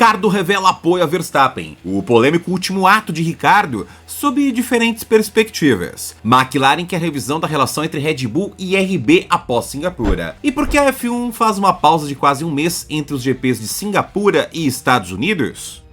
Ricardo revela apoio a Verstappen. O polêmico último ato de Ricardo sob diferentes perspectivas. McLaren quer revisão da relação entre Red Bull e RB após Singapura. E por que a F1 faz uma pausa de quase um mês entre os GPs de Singapura e Estados Unidos?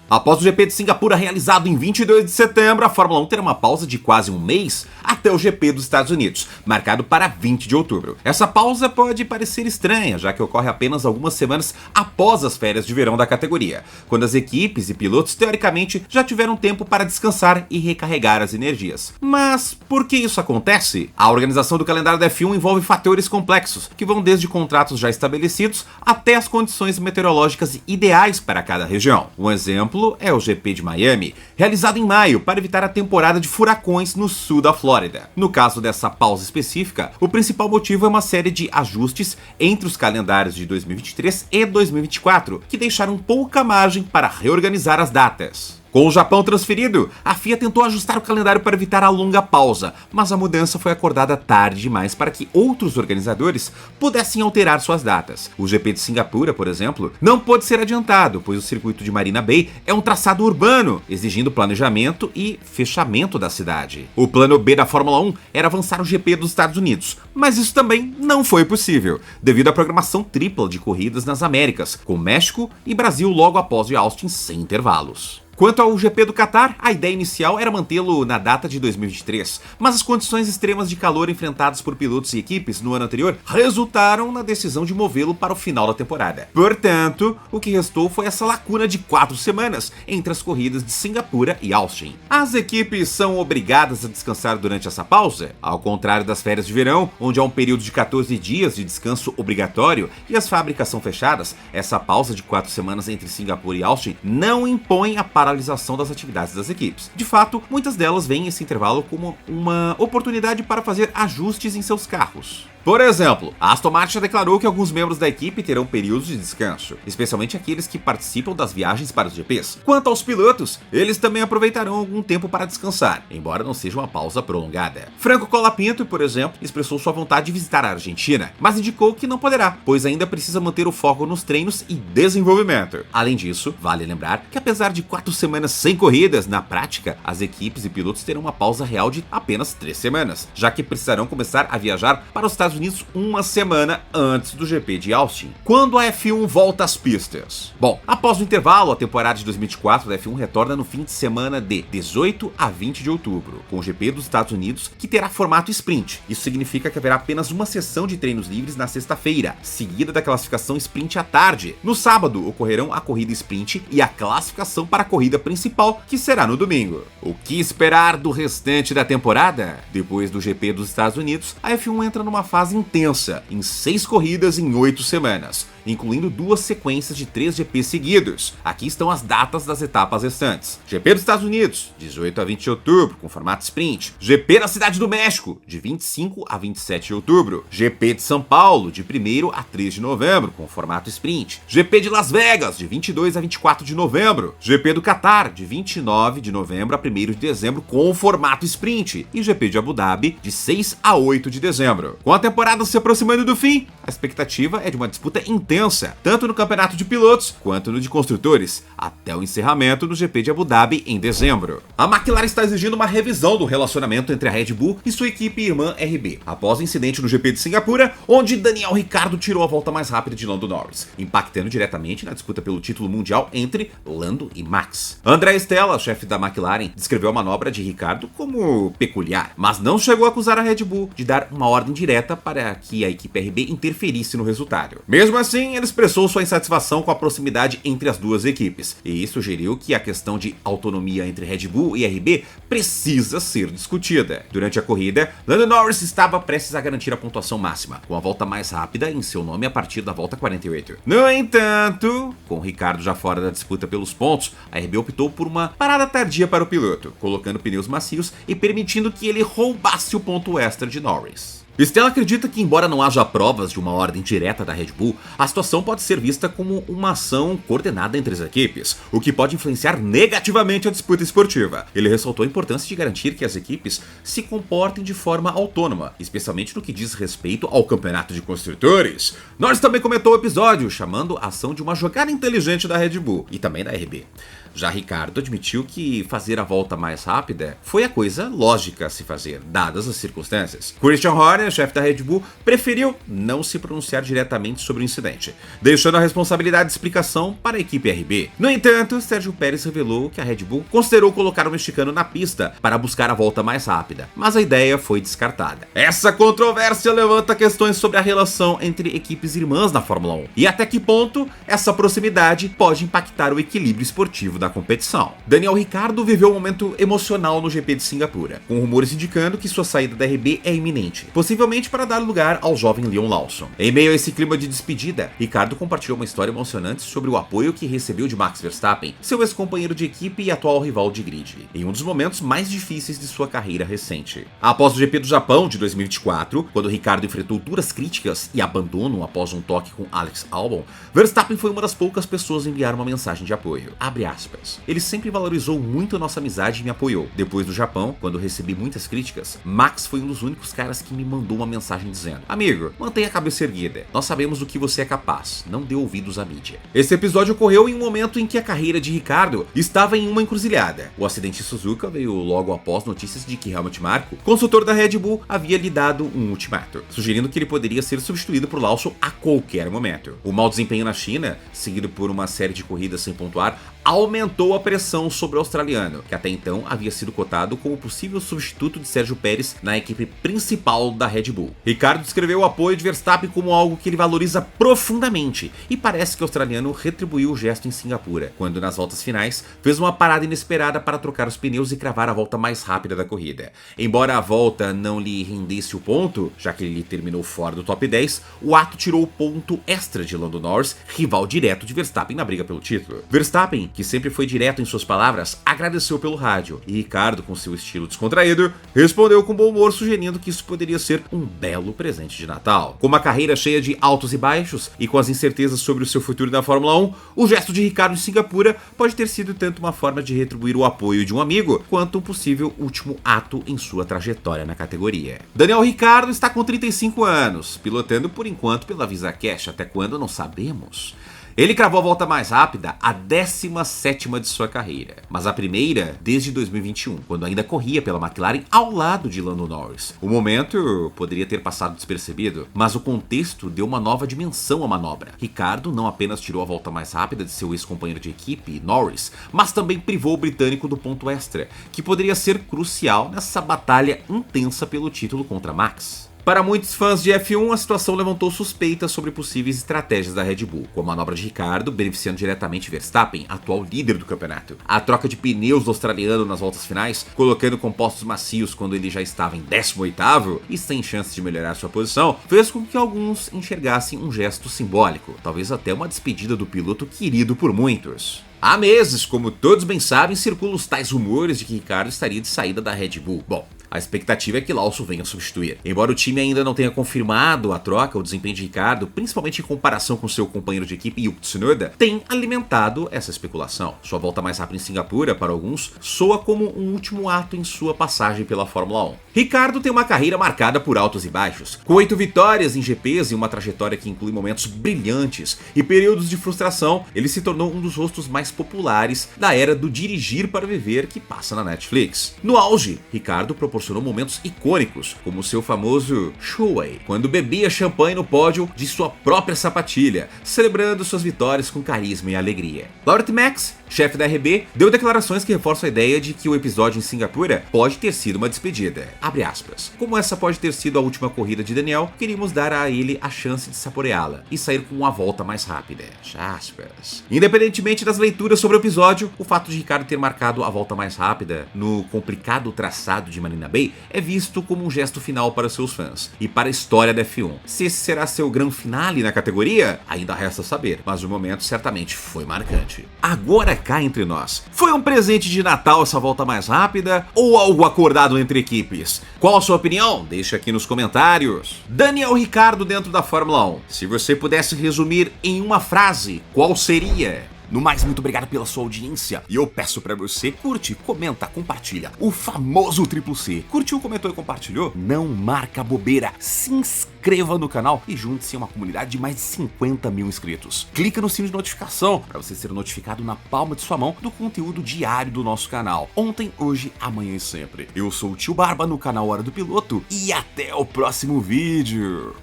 Após o GP de Singapura realizado em 22 de setembro, a Fórmula 1 terá uma pausa de quase um mês até o GP dos Estados Unidos, marcado para 20 de outubro. Essa pausa pode parecer estranha, já que ocorre apenas algumas semanas após as férias de verão da categoria, quando as equipes e pilotos, teoricamente, já tiveram tempo para descansar e recarregar as energias. Mas por que isso acontece? A organização do calendário da F1 envolve fatores complexos, que vão desde contratos já estabelecidos até as condições meteorológicas ideais para cada região. Um exemplo é o GP de Miami, realizado em maio para evitar a temporada de furacões no sul da Flórida. No caso dessa pausa específica, o principal motivo é uma série de ajustes entre os calendários de 2023 e 2024, que deixaram pouca margem para reorganizar as datas. Com o Japão transferido, a FIA tentou ajustar o calendário para evitar a longa pausa, mas a mudança foi acordada tarde demais para que outros organizadores pudessem alterar suas datas. O GP de Singapura, por exemplo, não pôde ser adiantado, pois o circuito de Marina Bay é um traçado urbano, exigindo planejamento e fechamento da cidade. O plano B da Fórmula 1 era avançar o GP dos Estados Unidos, mas isso também não foi possível, devido à programação tripla de corridas nas Américas, com México e Brasil logo após de Austin sem intervalos. Quanto ao GP do Qatar, a ideia inicial era mantê-lo na data de 2023, mas as condições extremas de calor enfrentadas por pilotos e equipes no ano anterior resultaram na decisão de movê-lo para o final da temporada. Portanto, o que restou foi essa lacuna de 4 semanas entre as corridas de Singapura e Austin. As equipes são obrigadas a descansar durante essa pausa? Ao contrário das férias de verão, onde há um período de 14 dias de descanso obrigatório e as fábricas são fechadas, essa pausa de 4 semanas entre Singapura e Austin não impõe a paralisação das atividades das equipes. De fato, muitas delas veem esse intervalo como uma oportunidade para fazer ajustes em seus carros. Por exemplo, a Aston Martin declarou que alguns membros da equipe terão períodos de descanso, especialmente aqueles que participam das viagens para os GPs. Quanto aos pilotos, eles também aproveitarão algum tempo para descansar, embora não seja uma pausa prolongada. Franco Colapinto, por exemplo, expressou sua vontade de visitar a Argentina, mas indicou que não poderá, pois ainda precisa manter o foco nos treinos e desenvolvimento. Além disso, vale lembrar que apesar de 4 semanas sem corridas, na prática, as equipes e pilotos terão uma pausa real de apenas 3 semanas, já que precisarão começar a viajar para os Estados Unidos uma semana antes do GP de Austin. Quando a F1 volta às pistas? Bom, após o intervalo, a temporada de 2024 da F1 retorna no fim de semana de 18 a 20 de outubro, com o GP dos Estados Unidos, que terá formato sprint. Isso significa que haverá apenas uma sessão de treinos livres na sexta-feira, seguida da classificação sprint à tarde. No sábado, ocorrerão a corrida sprint e a classificação para a corrida principal, que será no domingo. O que esperar do restante da temporada? Depois do GP dos Estados Unidos, a F1 entra numa fase intensa, em 6 corridas em 8 semanas, incluindo 2 sequências de 3 GPs seguidos. Aqui estão as datas das etapas restantes. GP dos Estados Unidos, 18 a 20 de outubro, com formato sprint. GP da Cidade do México, de 25 a 27 de outubro. GP de São Paulo, de 1º a 3 de novembro, com formato sprint. GP de Las Vegas, de 22 a 24 de novembro. GP do Qatar, de 29 de novembro a 1º de dezembro, com formato sprint. E GP de Abu Dhabi, de 6 a 8 de dezembro. Com a temporada se aproximando do fim, a expectativa é de uma disputa intensa, tanto no campeonato de pilotos quanto no de construtores, até o encerramento do GP de Abu Dhabi em dezembro. A McLaren está exigindo uma revisão do relacionamento entre a Red Bull e sua equipe irmã RB, após o incidente no GP de Singapura, onde Daniel Ricciardo tirou a volta mais rápida de Lando Norris, impactando diretamente na disputa pelo título mundial entre Lando e Max. André Stella, chefe da McLaren, descreveu a manobra de Ricciardo como peculiar, mas não chegou a acusar a Red Bull de dar uma ordem direta para que a equipe RB interferisse no resultado. Mesmo assim, ele expressou sua insatisfação com a proximidade entre as duas equipes e sugeriu que a questão de autonomia entre Red Bull e RB precisa ser discutida. Durante a corrida, Lando Norris estava prestes a garantir a pontuação máxima, com a volta mais rápida em seu nome a partir da volta 48. No entanto, com Ricciardo já fora da disputa pelos pontos, a RB optou por uma parada tardia para o piloto, colocando pneus macios e permitindo que ele roubasse o ponto extra de Norris. Stella acredita que, embora não haja provas de uma ordem direta da Red Bull, a situação pode ser vista como uma ação coordenada entre as equipes, o que pode influenciar negativamente a disputa esportiva. Ele ressaltou a importância de garantir que as equipes se comportem de forma autônoma, especialmente no que diz respeito ao campeonato de construtores. Norris também comentou o episódio, chamando a ação de uma jogada inteligente da Red Bull e também da RB. Já Ricciardo admitiu que fazer a volta mais rápida foi a coisa lógica a se fazer, dadas as circunstâncias. Christian Horner, chefe da Red Bull, preferiu não se pronunciar diretamente sobre o incidente, deixando a responsabilidade de explicação para a equipe RB. No entanto, Sérgio Pérez revelou que a Red Bull considerou colocar o mexicano na pista para buscar a volta mais rápida, mas a ideia foi descartada. Essa controvérsia levanta questões sobre a relação entre equipes irmãs na Fórmula 1 e até que ponto essa proximidade pode impactar o equilíbrio esportivo da competição. Daniel Ricciardo viveu um momento emocional no GP de Singapura, com rumores indicando que sua saída da RB é iminente, possivelmente para dar lugar ao jovem Leon Lawson. Em meio a esse clima de despedida, Ricciardo compartilhou uma história emocionante sobre o apoio que recebeu de Max Verstappen, seu ex-companheiro de equipe e atual rival de grid, em um dos momentos mais difíceis de sua carreira recente. Após o GP do Japão de 2024, quando Ricciardo enfrentou duras críticas e abandono após um toque com Alex Albon, Verstappen foi uma das poucas pessoas a enviar uma mensagem de apoio. Abre aspas. Ele sempre valorizou muito a nossa amizade e me apoiou. Depois do Japão, quando recebi muitas críticas, Max foi um dos únicos caras que me mandou uma mensagem dizendo: amigo, mantenha a cabeça erguida. Nós sabemos do que você é capaz. Não dê ouvidos à mídia. Esse episódio ocorreu em um momento em que a carreira de Ricciardo estava em uma encruzilhada. O acidente em Suzuka veio logo após notícias de que Helmut Marko, consultor da Red Bull, havia lhe dado um ultimato, sugerindo que ele poderia ser substituído por Lawson a qualquer momento. O mau desempenho na China, seguido por uma série de corridas sem pontuar, aumentou a pressão sobre o australiano, que até então havia sido cotado como possível substituto de Sérgio Pérez na equipe principal da Red Bull. Ricciardo descreveu o apoio de Verstappen como algo que ele valoriza profundamente, e parece que o australiano retribuiu o gesto em Singapura, quando nas voltas finais fez uma parada inesperada para trocar os pneus e cravar a volta mais rápida da corrida. Embora a volta não lhe rendesse o ponto, já que ele terminou fora do top 10, o ato tirou o ponto extra de Lando Norris, rival direto de Verstappen na briga pelo título. Verstappen, que sempre foi direto em suas palavras, agradeceu pelo rádio, e Ricciardo, com seu estilo descontraído, respondeu com bom humor, sugerindo que isso poderia ser um belo presente de Natal. Com uma carreira cheia de altos e baixos, e com as incertezas sobre o seu futuro na Fórmula 1, o gesto de Ricciardo em Singapura pode ter sido tanto uma forma de retribuir o apoio de um amigo, quanto um possível último ato em sua trajetória na categoria. Daniel Ricciardo está com 35 anos, pilotando por enquanto pela VisaCash, até quando não sabemos. Ele cravou a volta mais rápida, a 17ª de sua carreira, mas a primeira desde 2021, quando ainda corria pela McLaren ao lado de Lando Norris. O momento poderia ter passado despercebido, mas o contexto deu uma nova dimensão à manobra. Ricciardo não apenas tirou a volta mais rápida de seu ex-companheiro de equipe, Norris, mas também privou o britânico do ponto extra, que poderia ser crucial nessa batalha intensa pelo título contra Max. Para muitos fãs de F1, a situação levantou suspeitas sobre possíveis estratégias da Red Bull, como a manobra de Ricciardo beneficiando diretamente Verstappen, atual líder do campeonato. A troca de pneus do australiano nas voltas finais, colocando compostos macios quando ele já estava em 18º e sem chance de melhorar sua posição, fez com que alguns enxergassem um gesto simbólico, talvez até uma despedida do piloto querido por muitos. Há meses, como todos bem sabem, circulam os tais rumores de que Ricciardo estaria de saída da Red Bull. Bom, a expectativa é que Lawson venha substituir. Embora o time ainda não tenha confirmado a troca, o desempenho de Ricciardo, principalmente em comparação com seu companheiro de equipe Yuki Tsunoda, tem alimentado essa especulação. Sua volta mais rápida em Singapura, para alguns, soa como um último ato em sua passagem pela Fórmula 1. Ricciardo tem uma carreira marcada por altos e baixos, com 8 vitórias em GPs e uma trajetória que inclui momentos brilhantes e períodos de frustração. Ele se tornou um dos rostos mais populares da era do dirigir para viver que passa na Netflix. No auge, Ricciardo proporcionou momentos icônicos, como seu famoso Shoei, quando bebia champanhe no pódio de sua própria sapatilha, celebrando suas vitórias com carisma e alegria. Laurit Max, chefe da RB, deu declarações que reforçam a ideia de que o episódio em Singapura pode ter sido uma despedida. Abre aspas. Como essa pode ter sido a última corrida de Daniel, queríamos dar a ele a chance de saboreá-la e sair com uma volta mais rápida. Aspas. Independentemente das leituras sobre o episódio, o fato de Ricciardo ter marcado a volta mais rápida no complicado traçado de Marina Bay é visto como um gesto final para seus fãs e para a história da F1. Se esse será seu grande finale na categoria, ainda resta saber, mas o momento certamente foi marcante. Agora cá entre nós, foi um presente de Natal essa volta mais rápida ou algo acordado entre equipes? Qual a sua opinião? Deixa aqui nos comentários. Daniel Ricciardo dentro da Fórmula 1. Se você pudesse resumir em uma frase, qual seria? No mais, muito obrigado pela sua audiência. E eu peço pra você, curte, comenta, compartilha. O famoso triplo C. Curtiu, comentou e compartilhou? Não marca bobeira. Se inscreva no canal e junte-se a uma comunidade de mais de 50 mil inscritos. Clica no sino de notificação para você ser notificado na palma de sua mão do conteúdo diário do nosso canal. Ontem, hoje, amanhã e sempre. Eu sou o Tio Barba no canal Hora do Piloto e até o próximo vídeo.